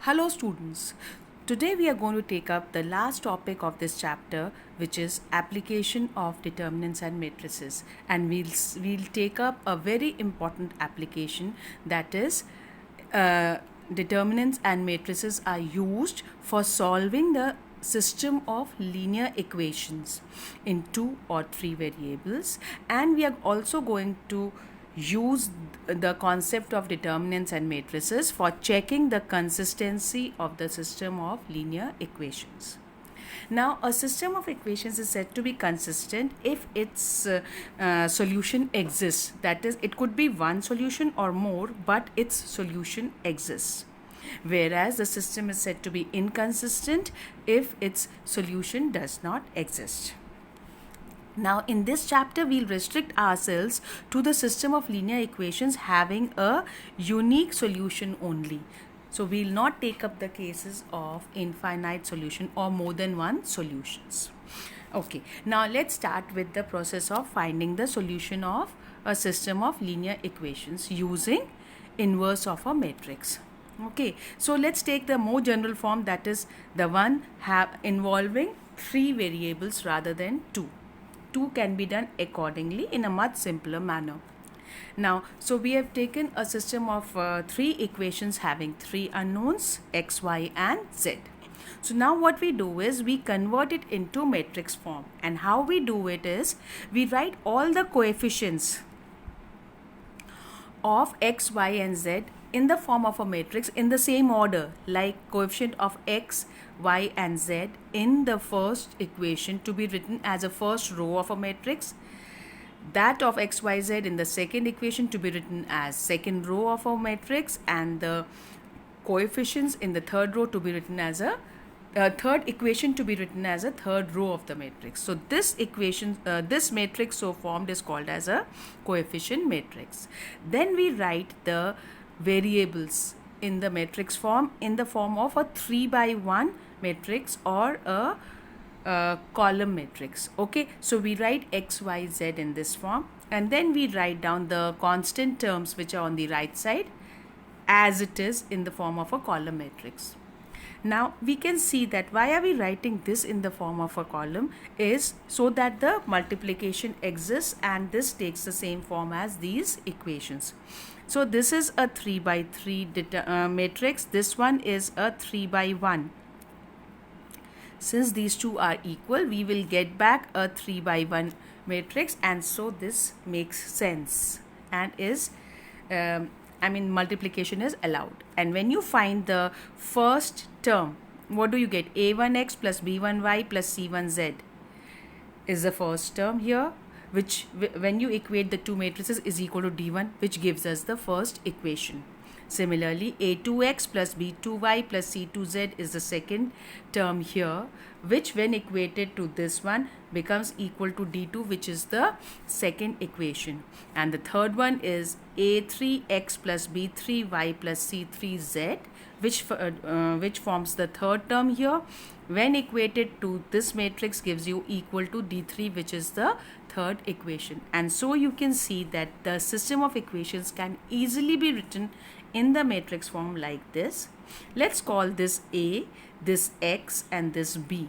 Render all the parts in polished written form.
Hello students. Today we are going to take up the last topic of this chapter, which is application of determinants and matrices, and we'll take up a very important application, that is uh, determinants and matrices are used for solving the system of linear equations in two or three variables, and we are also going to use the concept of determinants and matrices for checking the consistency of the system of linear equations. Now, a system of equations is said to be consistent if its solution exists. That is, it could be one solution or more, but its solution exists. Whereas the system is said to be inconsistent if its solution does not exist. Now, in this chapter, we'll restrict ourselves to the system of linear equations having a unique solution only. So, we'll not take up the cases of infinite solution or more than one solutions. Okay, now let's start with the process of finding the solution of a system of linear equations using inverse of a matrix. Okay, so let's take the more general form, that is the one involving three variables rather than two. Two can be done accordingly in a much simpler manner. Now, so we have taken a system of three equations having three unknowns, x, y and z. So now what we do is we convert it into matrix form, and how we do it is we write all the coefficients of x, y and z in the form of a matrix in the same order, like coefficient of x, y and z in the first equation to be written as a first row of a matrix, that of x, y, z in the second equation to be written as second row of a matrix, and the coefficients in the third row to be written as a third equation to be written as a third row of the matrix. So this equation, this matrix so formed is called as a coefficient matrix. Then we write the variables in the matrix form in the form of a 3x1 matrix or a column matrix. Okay, so we write x, y, z in this form, and then we write down the constant terms which are on the right side as it is in the form of a column matrix. Now we can see that why are we writing this in the form of a column is so that the multiplication exists and this takes the same form as these equations. So this is a 3x3 matrix, this one is a 3x1. Since these two are equal, we will get back a 3x1 matrix, and so this makes sense and is multiplication is allowed. And when you find the first term, what do you get? a1x plus b1y plus c1z is the first term here, which when you equate the two matrices is equal to d1, which gives us the first equation. Similarly, a2x plus b2y plus c2z is the second term here, which when equated to this one becomes equal to d2, which is the second equation. And the third one is a3x plus b3y plus c3z, which forms the third term here. When equated to this matrix gives you equal to d3, which is the third equation. And so you can see that the system of equations can easily be written in the matrix form like this. Let's call this A, this X and this B.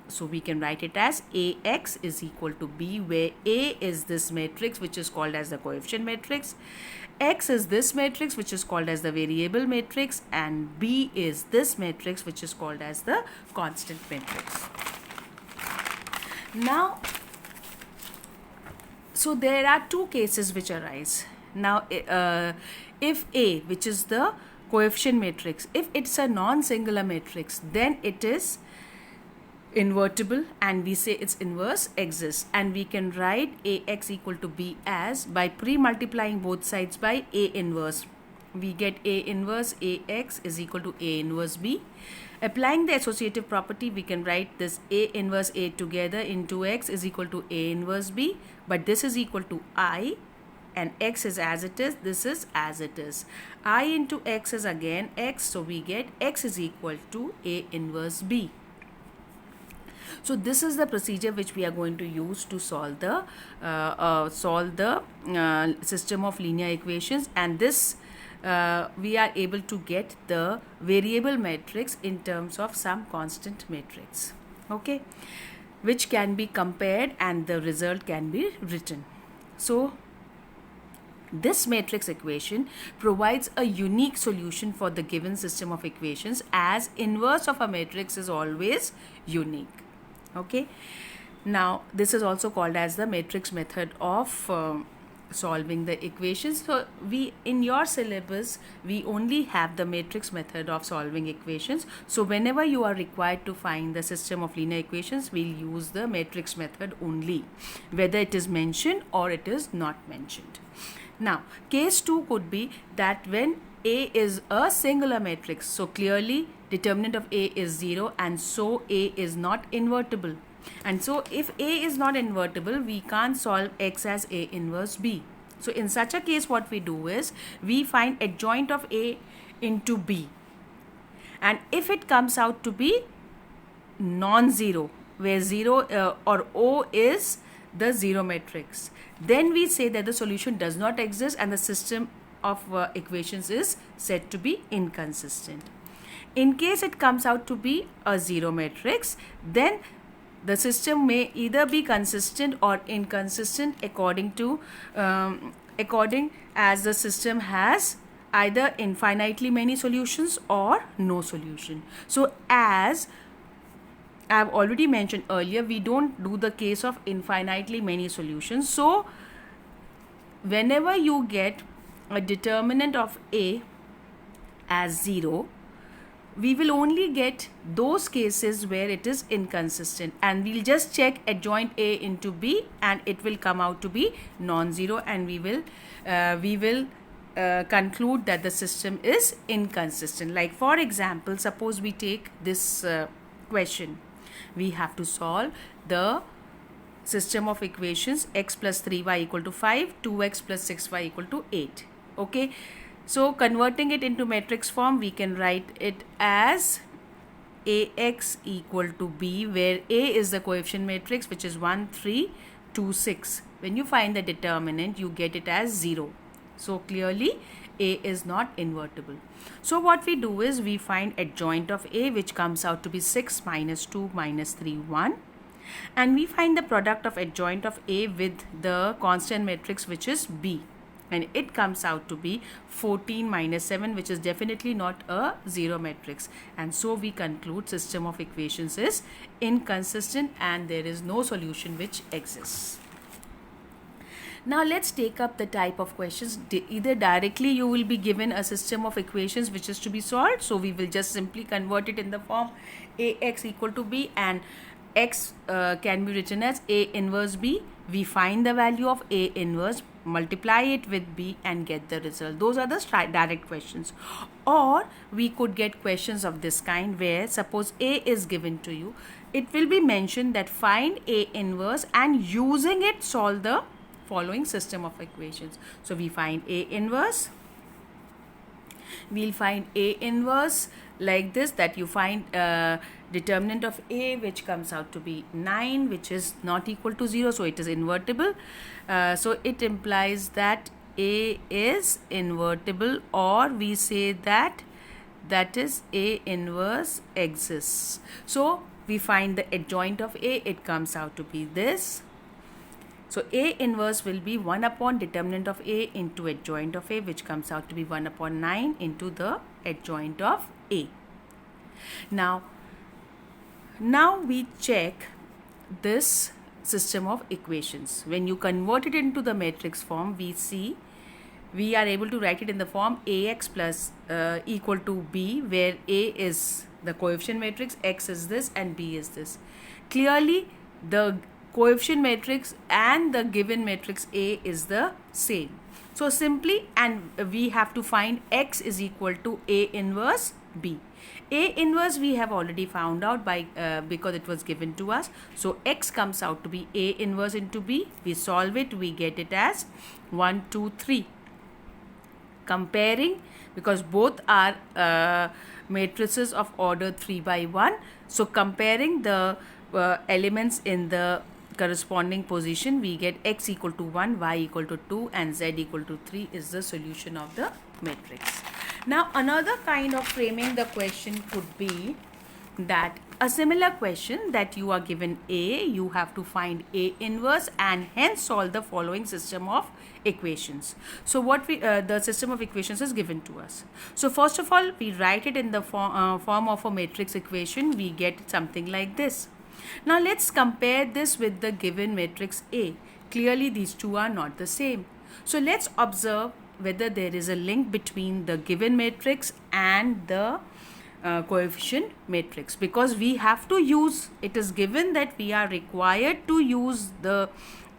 So we can write it as AX is equal to B, where A is this matrix which is called as the coefficient matrix, X is this matrix which is called as the variable matrix, and B is this matrix which is called as the constant matrix. Now, so there are two cases which arise. Now, if A, which is the coefficient matrix, if it's a non-singular matrix, then it is invertible and we say its inverse exists, and we can write AX equal to B as by pre-multiplying both sides by A inverse. We get A inverse AX is equal to A inverse B. Applying the associative property, we can write this A inverse A together into X is equal to A inverse B, but this is equal to I, and X is as it is, this is as it is. I into X is again X, so we get X is equal to A inverse B. So this is the procedure which we are going to use to solve the system of linear equations, and this we are able to get the variable matrix in terms of some constant matrix, okay, which can be compared and the result can be written. So this matrix equation provides a unique solution for the given system of equations, as inverse of a matrix is always unique. Okay, now this is also called as the matrix method of solving the equations. So we, in your syllabus, we only have the matrix method of solving equations. So whenever you are required to find the system of linear equations, we'll use the matrix method only, whether it is mentioned or it is not mentioned. Now, case 2 could be that when A is a singular matrix, so clearly determinant of A is 0, and so A is not invertible. And so if A is not invertible, we can't solve X as A inverse B. So in such a case, what we do is we find adjoint of A into B. And if it comes out to be non-zero, where 0 or O is the zero matrix, then we say that the solution does not exist and the system of equations is said to be inconsistent. In case it comes out to be a zero matrix, then the system may either be consistent or inconsistent according to according as the system has either infinitely many solutions or no solution. So as I have already mentioned earlier, we don't do the case of infinitely many solutions. So whenever you get a determinant of A as 0, we will only get those cases where it is inconsistent, and we'll just check adjoint A into B and it will come out to be non-zero, and we will conclude that the system is inconsistent. Like for example, suppose we take this question. We have to solve the system of equations x plus 3y equal to 5, 2x plus 6y equal to 8. Okay, so converting it into matrix form, we can write it as Ax equal to B, where A is the coefficient matrix, which is 1, 3, 2, 6. When you find the determinant, you get it as 0. So clearly A is not invertible. So what we do is we find adjoint of A, which comes out to be 6 minus 2 minus 3, 1. And we find the product of adjoint of A with the constant matrix, which is B. And it comes out to be 14 minus 7, which is definitely not a zero matrix. And so we conclude system of equations is inconsistent and there is no solution which exists. Now let's take up the type of questions. Either directly you will be given a system of equations which is to be solved. So we will just simply convert it in the form Ax equal to B, and X can be written as A inverse B. We find the value of A inverse, multiply it with B and get the result. Those are the direct questions. Or we could get questions of this kind where suppose A is given to you. It will be mentioned that find A inverse and using it solve the following system of equations. So we find A inverse. We'll find A inverse like this, that you find determinant of A, which comes out to be 9, which is not equal to 0, so it is invertible. So it implies that A is invertible, or we say that is A inverse exists. So we find the adjoint of A, it comes out to be this. So A inverse will be 1 upon determinant of A into adjoint of A, which comes out to be 1 upon 9 into the adjoint of A. Now we check this system of equations. When you convert it into the matrix form, we are able to write it in the form Ax plus equal to B, where A is the coefficient matrix, X is this and B is this. Clearly the coefficient matrix and the given matrix A is the same. So simply, and we have to find X is equal to A inverse B. A inverse we have already found out by because it was given to us. So X comes out to be A inverse into B. We solve it, we get it as 1, 2, 3. Comparing, because both are matrices of order 3 by 1. So comparing the elements in the corresponding position, we get x equal to 1, y equal to 2 and z equal to 3 is the solution of the matrix. Now another kind of framing the question could be that a similar question that you are given A, you have to find A inverse and hence solve the following system of equations. So what the system of equations is given to us. So first of all, we write it in the form of a matrix equation. We get something like this. Now let's compare this with the given matrix A. Clearly these two are not the same. So let's observe whether there is a link between the given matrix and the coefficient matrix, because we have to use, it is given that we are required to use the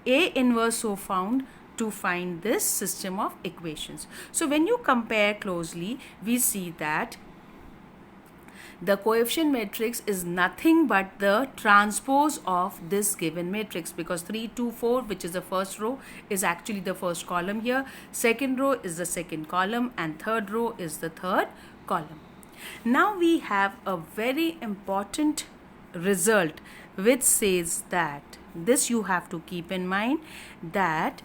A inverse so found to find this system of equations. So when you compare closely, we see that the coefficient matrix is nothing but the transpose of this given matrix, because 3, 2, 4, which is the first row, is actually the first column here, second row is the second column, and third row is the third column. Now we have a very important result which says that this you have to keep in mind, that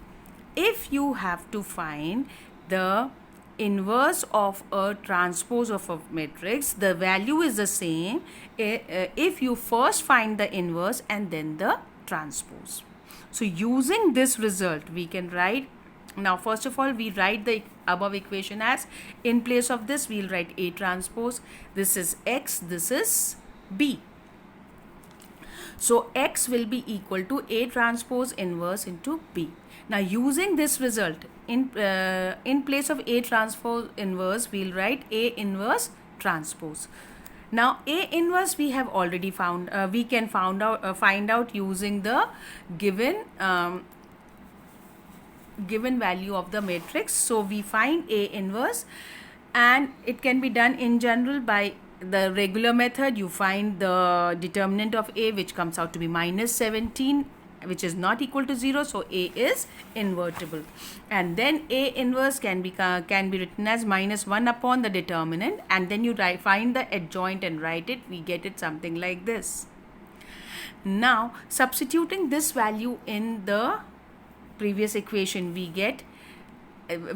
if you have to find the inverse of a transpose of a matrix, the value is the same if you first find the inverse and then the transpose. So using this result, we can write, now first of all we write the above equation as, in place of this we'll write A transpose, this is X, this is B. So X will be equal to A transpose inverse into B. Now using this result, in place of A transpose inverse, we'll write A inverse transpose. Now A inverse we have already found, we can find out using the given value of the matrix. So we find A inverse, and it can be done in general by the regular method. You find the determinant of A, which comes out to be minus 17, which is not equal to 0, so A is invertible, and then A inverse can be written as minus 1 upon the determinant, and then you find the adjoint and write it. We get it something like this. Now substituting this value in the previous equation, we get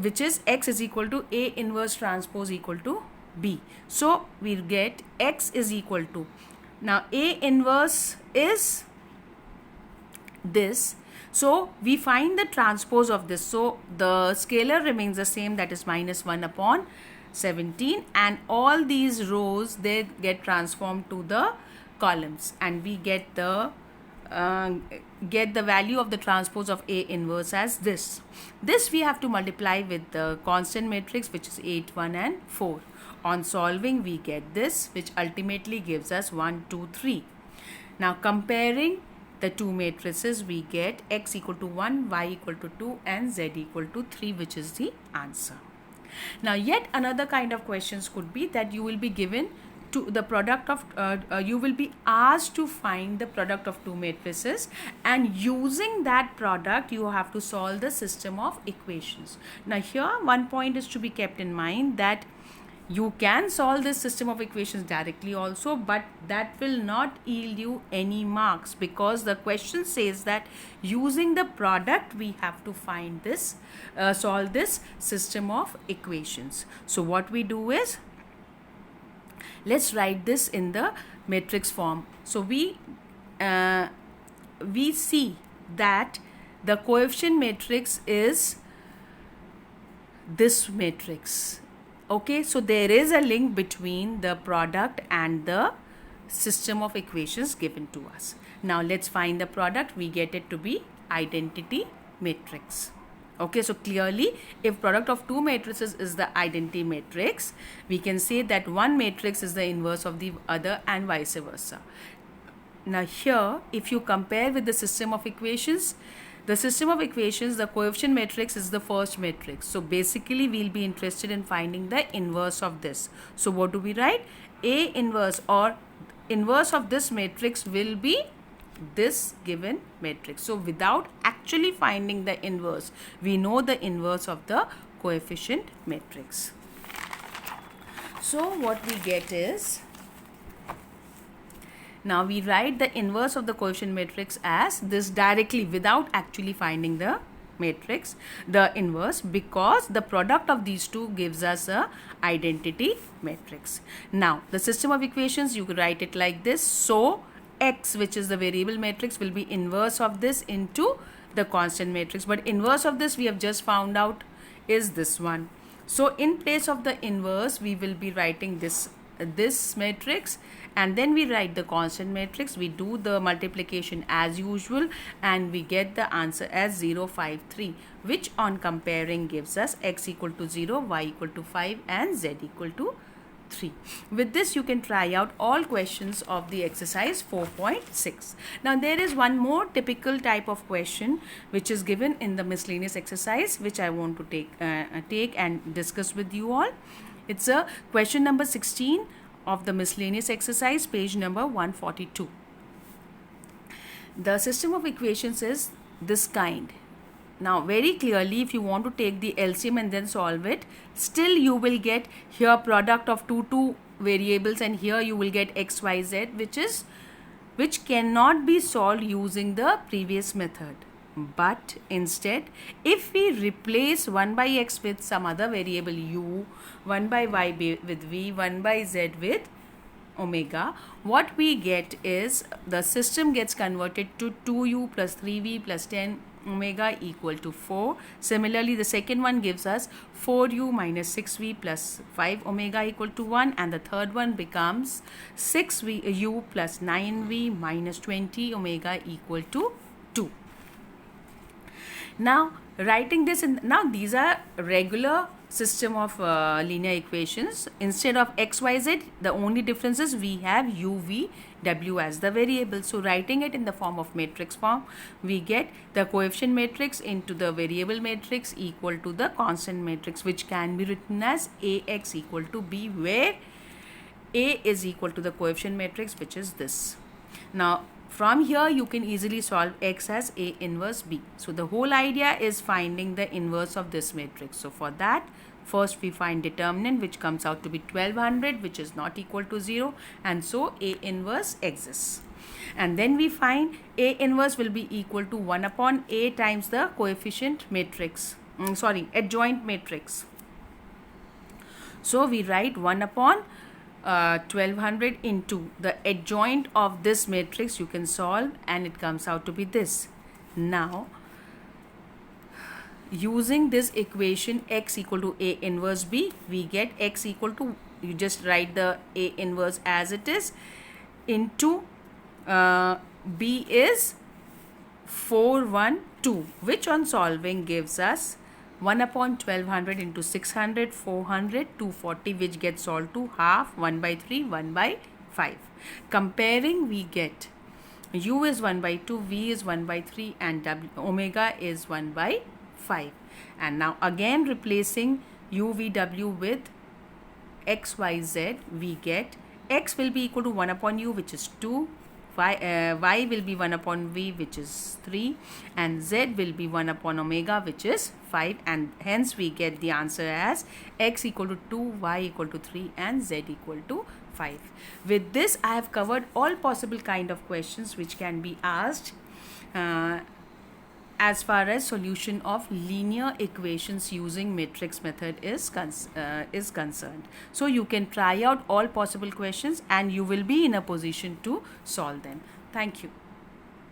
which is X is equal to A inverse transpose equal to B. So we'll get X is equal to, now A inverse is this, so we find the transpose of this, so the scalar remains the same, that is minus 1 upon 17, and all these rows they get transformed to the columns, and we get the value of the transpose of A inverse as this. This we have to multiply with the constant matrix, which is 8, 1 and 4. On solving we get this, which ultimately gives us 1, 2, 3. Now comparing the two matrices, we get X equal to 1, Y equal to 2 and Z equal to 3, which is the answer. Now yet another kind of questions could be that you will be given to the product of you will be asked to find the product of two matrices, and using that product you have to solve the system of equations. Now here one point is to be kept in mind, that you can solve this system of equations directly also, but that will not yield you any marks, because the question says that using the product we have to find this solve this system of equations. So what we do is, let's write this in the matrix form. So we see that the coefficient matrix is this matrix. Okay, so there is a link between the product and the system of equations given to us. Now let's find the product. We get it to be identity matrix. Okay, so clearly if product of two matrices is the identity matrix, we can say that one matrix is the inverse of the other and vice versa. Now here if you compare with the system of equations, the coefficient matrix is the first matrix. So basically we'll be interested in finding the inverse of this. So what do we write? A inverse, or inverse of this matrix will be this given matrix. So without actually finding the inverse, we know the inverse of the coefficient matrix. So what we get is Now we write the inverse of the coefficient matrix as this directly without actually finding the matrix, the inverse, because the product of these two gives us a identity matrix. Now the system of equations, you could write it like this. So x, which is the variable matrix, will be inverse of this into the constant matrix, but inverse of this we have just found out is this one. So in place of the inverse we will be writing this matrix, and then we write the constant matrix. We do the multiplication as usual and we get the answer as 0, 5, 3, which on comparing gives us x equal to 0, y equal to 5 and z equal to 3. With this you can try out all questions of the exercise 4.6. Now there is one more typical type of question which is given in the miscellaneous exercise, which I want to take and discuss with you all. It's a question number 16 of the miscellaneous exercise, page number 142. The system of equations is this kind. Now very clearly, if you want to take the LCM and then solve it, still you will get here product of two variables, and here you will get x, y, z, which cannot be solved using the previous method. But instead, if we replace 1 by x with some other variable u, 1 by y with v, 1 by z with omega, what we get is the system gets converted to 2u plus 3v plus 10 omega equal to 4. Similarly, the second one gives us 4u minus 6v plus 5 omega equal to 1, and the third one becomes 6u plus 9v minus 20 omega equal to 2. Now writing this in, now these are regular system of linear equations. Instead of x, y, z, the only difference is we have u, v, w as the variable. So writing it in the form of matrix form, we get the coefficient matrix into the variable matrix equal to the constant matrix, which can be written as ax equal to b, where a is equal to the coefficient matrix, which is this. Now from here you can easily solve x as A inverse B. So the whole idea is finding the inverse of this matrix. So for that, first we find determinant, which comes out to be 1200, which is not equal to 0, and so A inverse exists. And then we find A inverse will be equal to 1 upon A times the coefficient matrix, adjoint matrix. So we write 1 upon 1200 into the adjoint of this matrix. You can solve and it comes out to be this. Now using this equation x equal to A inverse B, we get x equal to, you just write the A inverse as it is, into B is 412, which on solving gives us 1 upon 1200 into 600, 400, 240, which gets solved to half, 1 by 3, 1 by 5. Comparing, we get u is 1 by 2, v is 1 by 3, and omega is 1 by 5. And now again replacing u, v, w with x, y, z, we get x will be equal to 1 upon u, which is 2. Y will be 1 upon v, which is 3, and z will be 1 upon omega, which is 5, and hence we get the answer as x equal to 2, y equal to 3, and z equal to 5. With this, I have covered all possible kind of questions which can be asked as far as solution of linear equations using matrix method is concerned. So you can try out all possible questions and you will be in a position to solve them. Thank you.